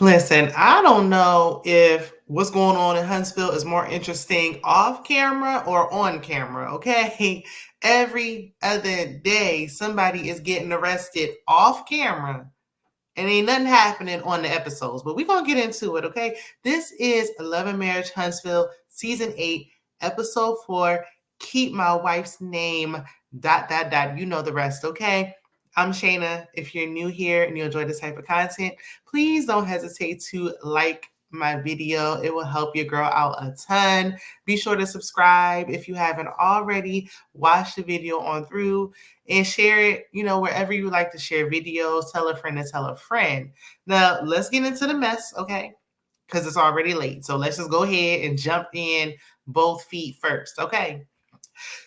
Listen, I don't know if what's going on in Huntsville is more interesting off camera or on camera, okay? Every other day, somebody is getting arrested off camera and ain't nothing happening on the episodes, but we're going to get into it, okay? This is Love and Marriage Huntsville, Season 8, Episode 4, Keep My Wife's Name, ... You know the rest, okay? I'm Shayna. If you're new here and you enjoy this type of content, please don't hesitate to like my video. It will help your girl out a ton. Be sure to subscribe if you haven't already. Watch the video on through and share it, wherever you like to share videos. Tell a friend to tell a friend. Now, let's get into the mess, okay? Because it's already late. So let's just go ahead and jump in both feet first, okay?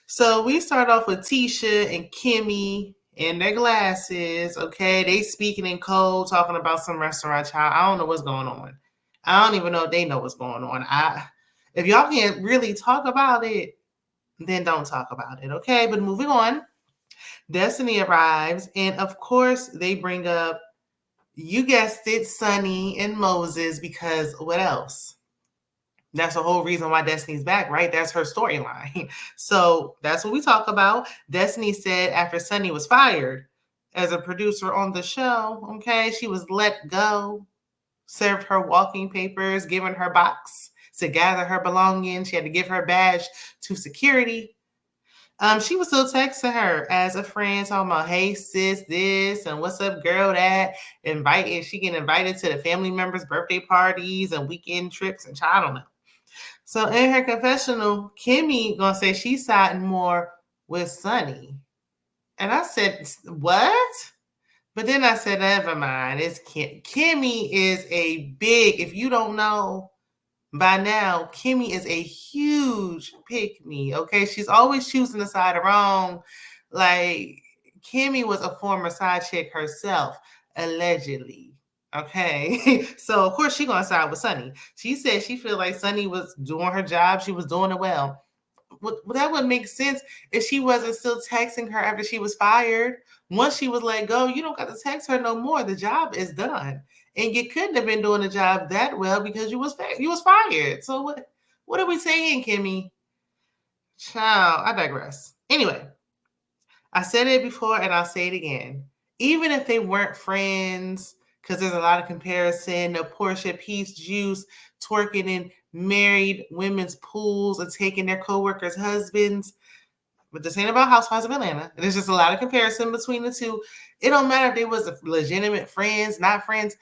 So we start off with Tisha and Kimmy in their glasses, okay? They speaking in code, talking about some restaurant child. I don't know what's going on. I don't even know if they know what's going on. If y'all can't really talk about it, then don't talk about it, okay? But moving on, Destiny arrives, and of course they bring up, you guessed it, Sonny and Moses, because what else? That's the whole reason why Destiny's back, right? That's her storyline. So that's what we talk about. Destiny said after Sonny was fired as a producer on the show, okay, she was let go, served her walking papers, given her box to gather her belongings. She had to give her badge to security. She was still texting her as a friend, talking about, hey, sis, this, and what's up, girl, that. She getting invited to the family members' birthday parties and weekend trips, and I don't know. So in her confessional, Kimmy gonna say she's siding more with Sonny. And I said, what? But then I said, never mind. It's Kimmy is a big, if you don't know by now, Kimmy is a huge pick-me, okay? She's always choosing the side of wrong. Like, Kimmy was a former side chick herself, allegedly. Okay, so of course she gonna side with Sonny. She said she feel like Sonny was doing her job. She was doing it well. That would make sense if she wasn't still texting her after she was fired. Once she was let go, you don't got to text her no more. The job is done, and you couldn't have been doing the job that well because you was fired. So what are we saying, Kimmy? Child, I digress. Anyway, I said it before and I'll say it again. Even if they weren't friends, because there's a lot of comparison, the Portia Peach Juice twerking in married women's pools and taking their co-workers' husbands. But this ain't about Housewives of Atlanta. There's just a lot of comparison between the two. It don't matter if they was legitimate friends, not friends.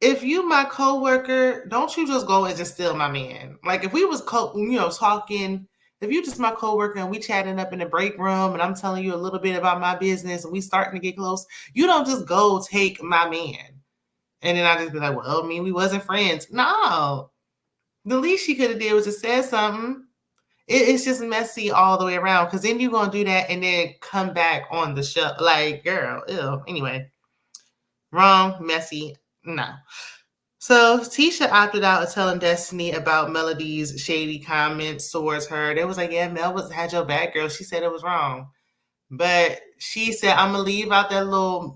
If you my co-worker, don't you just go and just steal my man. Like if we was talking, if you just my co-worker and we chatting up in the break room and I'm telling you a little bit about my business and we starting to get close, you don't just go take my man. And then I just be like, well, I mean, we wasn't friends. No. The least she could have did was just said something. It's just messy all the way around because then you're going to do that and then come back on the show. Like, girl, ew. Anyway, wrong, messy, no. So Tisha opted out of telling Destiny about Melody's shady comments towards her. They was like, yeah, Mel had your back, girl. She said it was wrong. But she said, I'm going to leave out that little,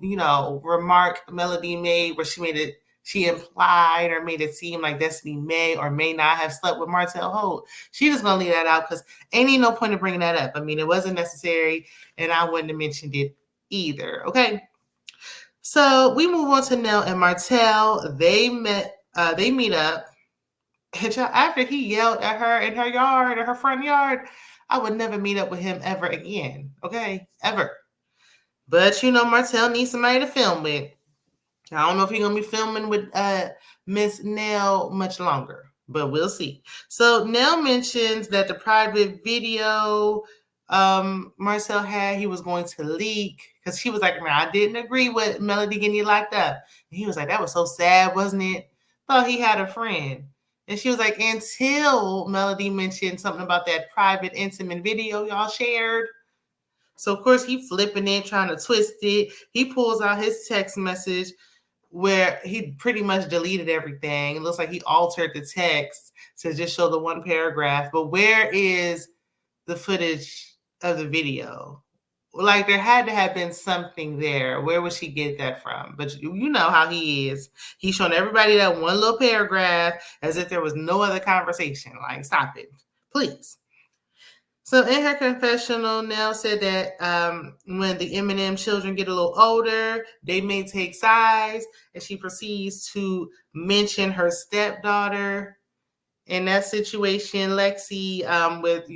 remark Melody made where she implied or made it seem like Destiny may or may not have slept with Martell Holt. She just going to leave that out because ain't no point in bringing that up. I mean, it wasn't necessary and I wouldn't have mentioned it either. Okay. So we move on to Nell and Martell. They meet up. And after he yelled at her in her yard, or her front yard, I would never meet up with him ever again. Okay? Ever. But Martell needs somebody to film with. I don't know if he's gonna be filming with Miss Nell much longer, but we'll see. So Nell mentions that the private video Martell had, he was going to leak because she was like, man, I didn't agree with Melody getting you locked up. And he was like, that was so sad, wasn't it? Thought he had a friend. And she was like, until Melody mentioned something about that private, intimate video y'all shared. So, of course, he flipping it, trying to twist it. He pulls out his text message where he pretty much deleted everything. It looks like he altered the text to just show the one paragraph. But where is the footage of the video? Like there had to have been something there. Where would she get that from? But you know how he is. He's showing everybody that one little paragraph as if there was no other conversation. Like, stop it, please. So in her confessional, Nell said that when the Eminem children get a little older, they may take sides, and she proceeds to mention her stepdaughter in that situation, Lexi, with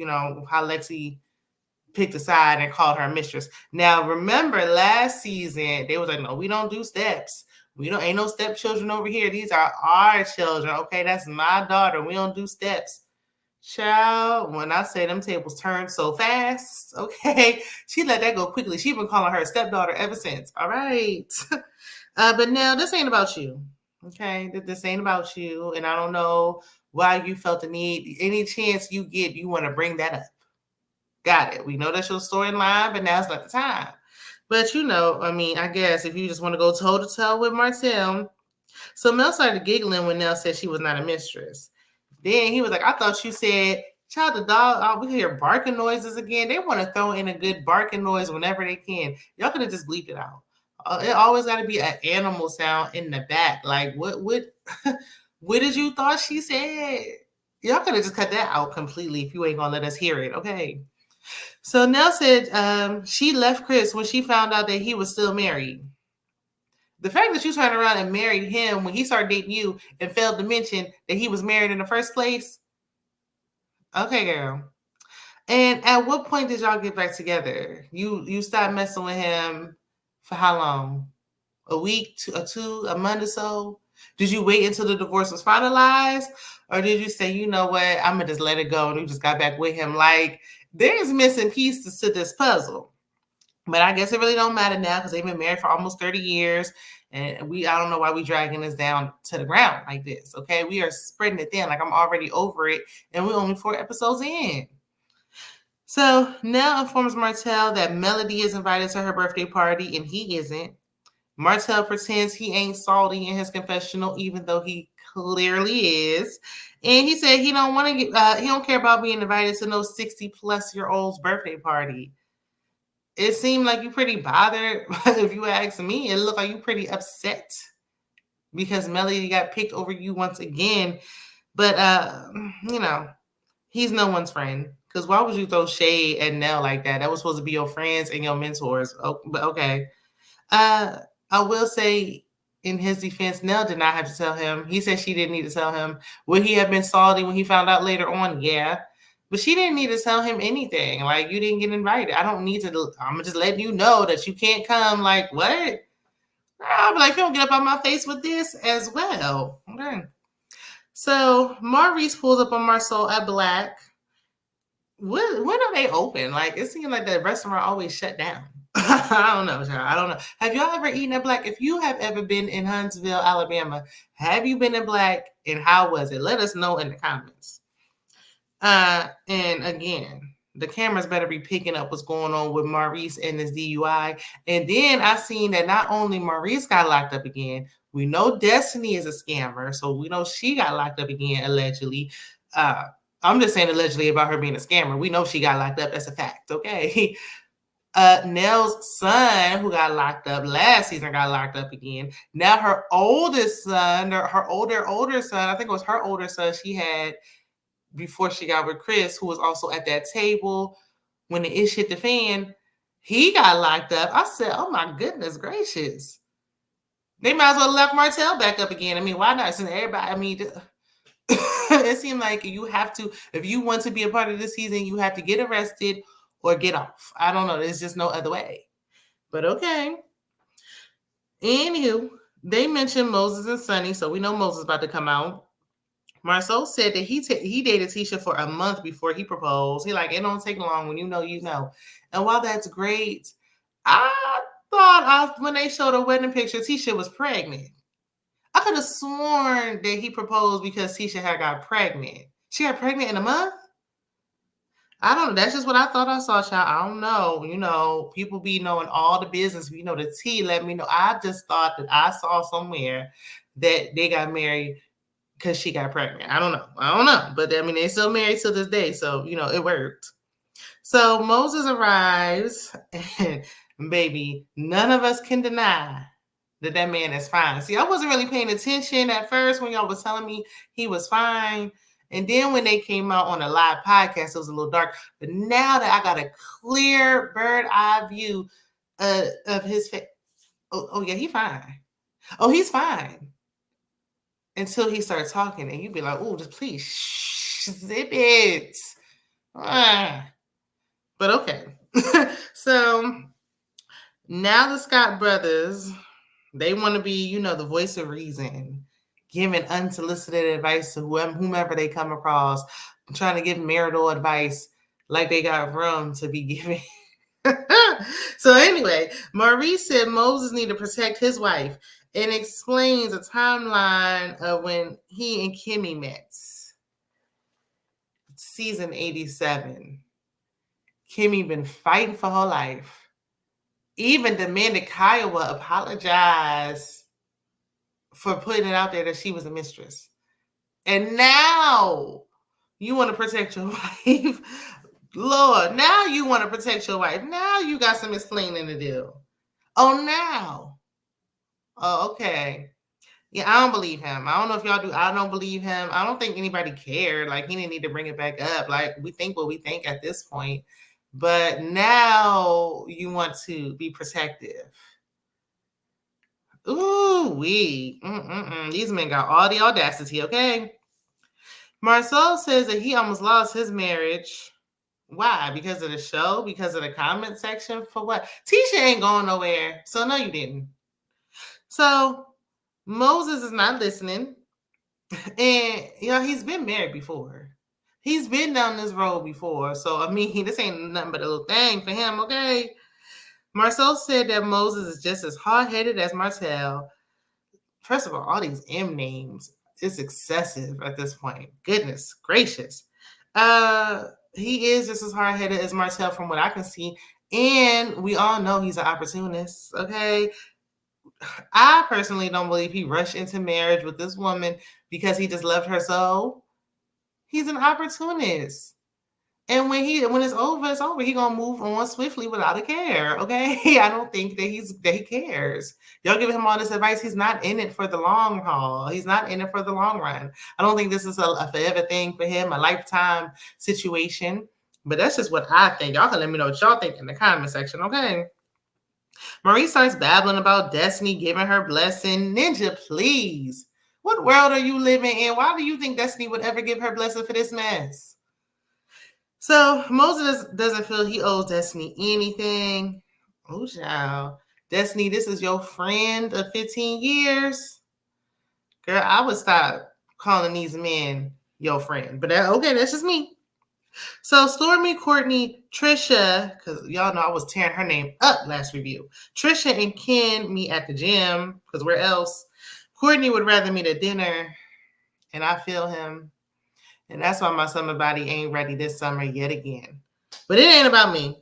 how Lexi picked a side and called her mistress. Now, remember last season, they was like, no, we don't do steps. Ain't no stepchildren over here. These are our children. Okay, that's my daughter. We don't do steps. Child, when I say them tables turned so fast, okay, she let that go quickly. She been calling her stepdaughter ever since. All right. But now this ain't about you. Okay, this ain't about you. And I don't know why you felt the need. Any chance you get, you want to bring that up. Got it. We know that's your storyline, but now's not the time. But I guess if you just want to go toe to toe with Martell. So Mel started giggling when Nell said she was not a mistress. Then he was like, I thought you said, child, the dog, we hear barking noises again. They want to throw in a good barking noise whenever they can. Y'all could have just bleeped it out. It always got to be an animal sound in the back. Like, what did you thought she said? Y'all could have just cut that out completely if you ain't going to let us hear it, okay? So Nell said she left Chris when she found out that he was still married. The fact that you turned around and married him when he started dating you and failed to mention that he was married in the first place. Okay, girl. And at what point did y'all get back together? You stopped messing with him for how long? A week, a month or so? Did you wait until the divorce was finalized? Or did you say, you know what, I'm going to just let it go and you just got back with him? Like, there's missing pieces to this puzzle. But I guess it really don't matter now because they've been married for almost 30 years. And I don't know why we dragging this down to the ground like this. Okay. We are spreading it thin. Like I'm already over it. And we're only 4 episodes in. So Nell informs Martell that Melody is invited to her birthday party and he isn't. Martell pretends he ain't salty in his confessional, even though he clearly is. And he said he don't want to he don't care about being invited to no 60-plus-year-old's birthday party. It seemed like you pretty bothered. If you ask me, it looked like you pretty upset because Melody got picked over you once again. But, he's no one's friend. Because why would you throw shade at Nell like that? That was supposed to be your friends and your mentors. Oh, but okay. I will say in his defense, Nell did not have to tell him. He said she didn't need to tell him. Would he have been salty when he found out later on? Yeah. But she didn't need to tell him anything. Like, you didn't get invited. I don't need to. I'm just letting you know that you can't come. Like, what? I'll be like, you don't get up on my face with this as well. Okay. So Maurice pulls up on Marcel at Black. When are they open? Like, it seems like the restaurant always shut down. I don't know, child. I don't know. Have y'all ever eaten at Black? If you have ever been in Huntsville, Alabama, have you been at Black and how was it? Let us know in the comments. And again, the cameras better be picking up what's going on with Maurice and his DUI. And then I seen that not only Maurice got locked up again, we know Destiny is a scammer. So we know she got locked up again, allegedly. I'm just saying allegedly about her being a scammer. We know she got locked up. That's a fact, okay? Nell's son, who got locked up last season, got locked up again. Now her oldest son, or her older son, I think it was her older son she had before she got with Chris, who was also at that table when the ish hit the fan, he got locked up. I said, oh my goodness gracious. They might as well lock Martell back up again. I mean, why not? Since everybody, it seemed like you have to, if you want to be a part of this season, you have to get arrested or get off. I don't know. There's just no other way. But okay. Anywho, they mentioned Moses and Sonny, so we know Moses is about to come out. Marceau said that he dated Tisha for a month before he proposed. He like, it don't take long. When you know, you know. And while that's great, I thought when they showed a wedding picture, Tisha was pregnant. I could have sworn that he proposed because Tisha had got pregnant. She got pregnant in a month? I don't know. That's just what I thought I saw, child. I don't know. You know, people be knowing all the business. You know, the tea, let me know. I just thought that I saw somewhere that they got married because she got pregnant. I don't know. But I mean, they're still married to this day. So, you know, it worked. So Moses arrives, and baby, none of us can deny that man is fine. See, I wasn't really paying attention at first when y'all was telling me he was fine. And then when they came out on a live podcast, it was a little dark. But now that I got a clear bird eye view of his face, oh yeah, he's fine. Oh, he's fine. Until he starts talking, and you'd be like, oh, just please zip it. But okay. So now the Scott brothers, they want to be, the voice of reason, giving unsolicited advice to whomever they come across, trying to give marital advice like they got room to be giving. So anyway, Maurice said Moses needed to protect his wife and explains a timeline of when he and Kimmy met. Season 87. Kimmy been fighting for her life. Even demanded Kiowa apologize for putting it out there that she was a mistress. And now you want to protect your wife. Lord, now you want to protect your wife. Now you got some explaining to do. Oh, now. Oh, okay. Yeah, I don't believe him. I don't know if y'all do. I don't believe him. I don't think anybody cared. Like, he didn't need to bring it back up. Like, we think what we think at this point. But now you want to be protective. Ooh, these men got all the audacity, okay? Marcel says that he almost lost his marriage. Why? Because of the show? Because of the comment section? For what? Tisha ain't going nowhere. So no, you didn't. So Moses is not listening. And, he's been married before. He's been down this road before. So, I mean, this ain't nothing but a little thing for him, okay? Marcel said that Moses is just as hard-headed as Martell. First of all these M names, it's excessive at this point. Goodness gracious. He is just as hard-headed as Martell from what I can see. And we all know he's an opportunist, okay? I personally don't believe he rushed into marriage with this woman because he just loved her so. He's an opportunist. And when it's over, it's over. He gonna move on swiftly without a care. Okay. I don't think that he cares. Y'all giving him all this advice. He's not in it for the long haul. He's not in it for the long run. I don't think this is a forever thing for him, a lifetime situation. But that's just what I think. Y'all can let me know what y'all think in the comment section, okay? Marie starts babbling about Destiny giving her blessing. Ninja, please. What world are you living in? Why do you think Destiny would ever give her blessing for this mess? So Moses doesn't feel he owes Destiny anything. Oh, child. Destiny, this is your friend of 15 years. Girl, I would stop calling these men your friend. But okay, that's just me. So Stormy, Courtney, Tricia, because y'all know I was tearing her name up last review. Tricia and Ken meet at the gym, because where else? Courtney would rather meet at dinner, and I feel him. And that's why my summer body ain't ready this summer yet again. But it ain't about me.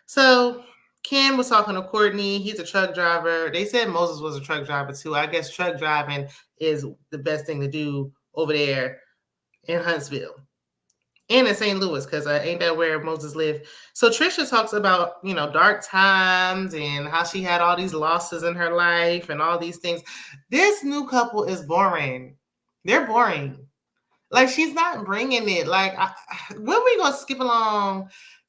So Ken was talking to Courtney. He's a truck driver. They said Moses was a truck driver too. I guess truck driving is the best thing to do over there in Huntsville. And in St. Louis, because ain't that where Moses lived? So Tricia talks about, dark times and how she had all these losses in her life and all these things. This new couple is boring. They're boring. Like, she's not bringing it. Like, when we going to skip along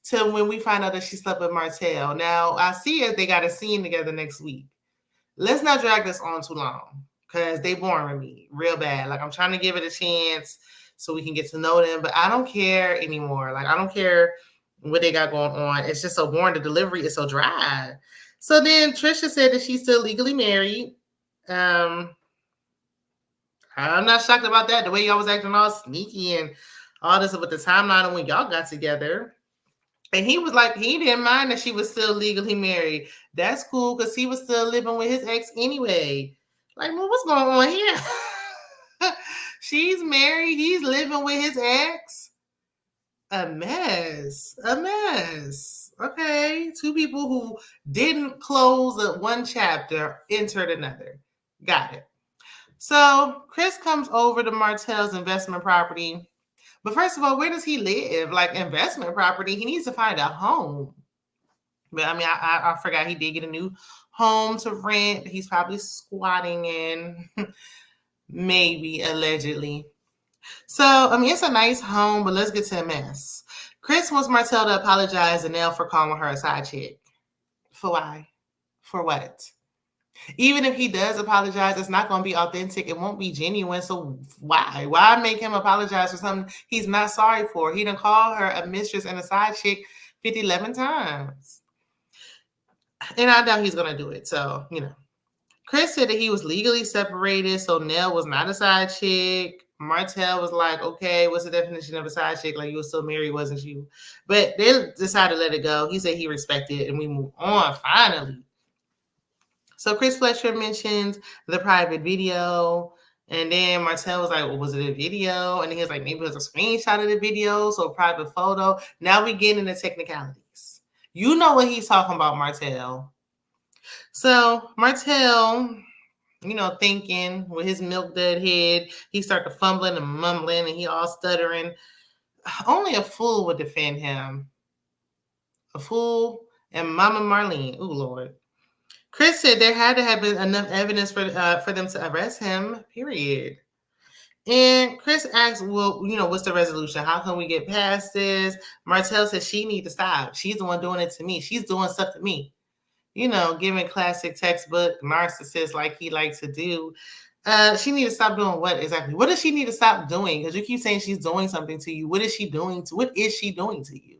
to when we find out that she slept with Martell? Now, I see it. They got a scene together next week. Let's not drag this on too long because they boring me real bad. Like, I'm trying to give it a chance so we can get to know them, but I don't care anymore. Like, I don't care what they got going on. It's just so boring. The delivery is so dry. So then Tricia said that she's still legally married. I'm not shocked about that. The way y'all was acting all sneaky and all this with the timeline of when y'all got together. And he was like, he didn't mind that she was still legally married. That's cool because he was still living with his ex anyway. Like, well, what's going on here? She's married. He's living with his ex. A mess. Okay. Two people who didn't close one chapter entered another. Got it. So Chris comes over to Martell's investment property, But first of all, where does he live? Like investment property. He needs to find a home. But I mean, I forgot he did get a new home to rent. He's probably squatting in, maybe allegedly. So, I mean, it's a nice home, but let's get to the mess. Chris wants Martell to apologize to Nell for calling her a side chick. For why? For what? Even if he does apologize, it's not going to be authentic. It won't be genuine. So why? Why make him apologize for something he's not sorry for? He done called her a mistress and a side chick 11 times. And I doubt he's going to do it. So, Chris said that he was legally separated, so Nell was not a side chick. Martell was like, okay, what's the definition of a side chick? Like, you were still married, wasn't you? But they decided to let it go. He said he respected it, and we move on, finally. So Chris Fletcher mentions the private video, and then Martell was like, well, was it a video? And he was like, maybe it was a screenshot of the video, so a private photo. Now we get into technicalities. You know what he's talking about, Martell. So Martell, thinking with his milk dud head, he started fumbling and mumbling, and he all stuttering. Only a fool would defend him. A fool and Mama Marlene. Ooh, Lord. Chris said there had to have been enough evidence for them to arrest him, period. And Chris asked, well, what's the resolution? How can we get past this? Martell said she need to stop. She's the one doing it to me. She's doing stuff to me. Giving classic textbook narcissist like he likes to do. She need to stop doing what exactly? What does she need to stop doing? Because you keep saying she's doing something to you. What is she doing to you?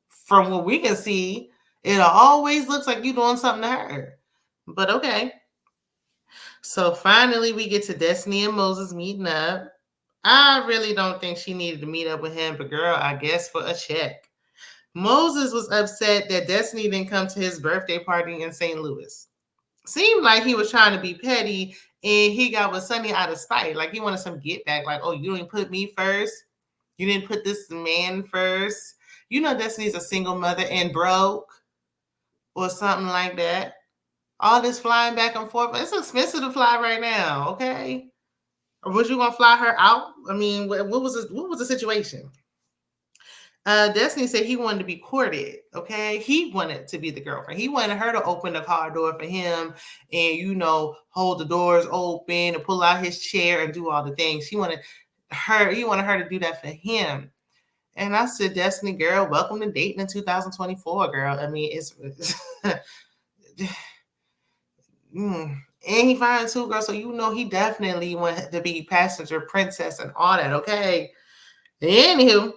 From what we can see, it always looks like you're doing something to her. But okay. So finally we get to Destiny and Moses meeting up. I really don't think she needed to meet up with him, but girl, I guess for a check. Moses was upset that Destiny didn't come to his birthday party in St. Louis. Seemed like he was trying to be petty, and he got with Sonny out of spite. Like he wanted some get back. Like, oh, you didn't put me first. You didn't put this man first. Destiny's a single mother and broke or something like that. All this flying back and forth. It's expensive to fly right now, okay? Or was you going to fly her out? I mean, what was the situation? Destiny said he wanted to be courted, okay? He wanted to be the girlfriend. He wanted her to open the car door for him and, hold the doors open and pull out his chair and do all the things. He wanted her to do that for him. And I said, Destiny, girl, welcome to dating in 2024, girl. I mean, it's and he fine too, girl. So he definitely wanted to be passenger princess and all that, okay? Anywho,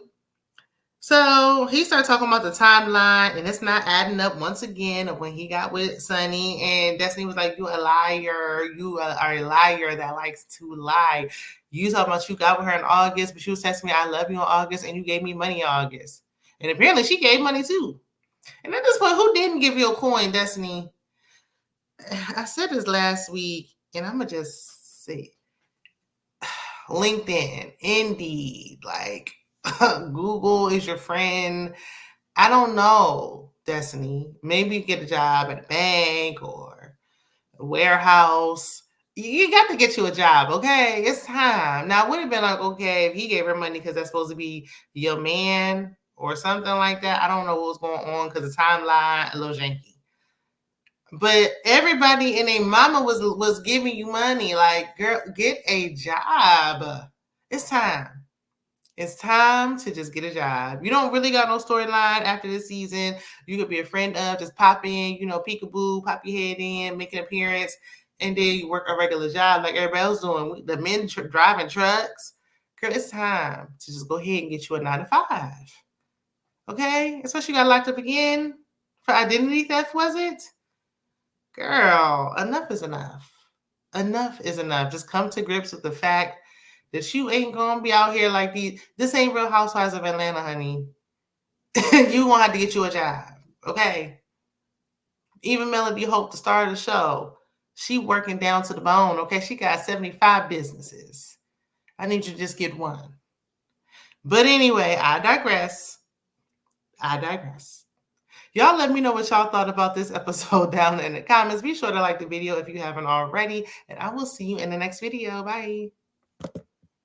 so he started talking about the timeline, and it's not adding up once again of when he got with Sonny. And Destiny was like, you a liar. You are a liar that likes to lie. You talking about you got with her in August, but she was texting me, I love you in August, and you gave me money in August. And apparently she gave money too. And at this point, who didn't give you a coin, Destiny? I said this last week, and I'm going to just say LinkedIn, Indeed, like Google is your friend. I don't know, Destiny. Maybe you get a job at a bank or a warehouse. You got to get you a job, okay? It's time. Now, it would have been like, okay, if he gave her money because that's supposed to be your man or something like that. I don't know what was going on because the timeline, a little janky. But everybody and their mama was giving you money. Like, girl, get a job. It's time. It's time to just get a job. You don't really got no storyline after this season. You could be a friend of, just pop in, peekaboo, pop your head in, make an appearance, and then you work a regular job like everybody else doing. The men driving trucks. Girl, it's time to just go ahead and get you a 9 to 5. Okay? Especially you got locked up again for identity theft, was it? Girl, enough is enough. Enough is enough. Just come to grips with the fact that you ain't gonna be out here like these. This ain't Real Housewives of Atlanta, honey. You gonna have to get you a job, okay? Even Melody Hope, the star of the show, she working down to the bone, okay? She got 75 businesses. I need you to just get one. But anyway, I digress. Y'all let me know what y'all thought about this episode down in the comments. Be sure to like the video if you haven't already. And I will see you in the next video. Bye.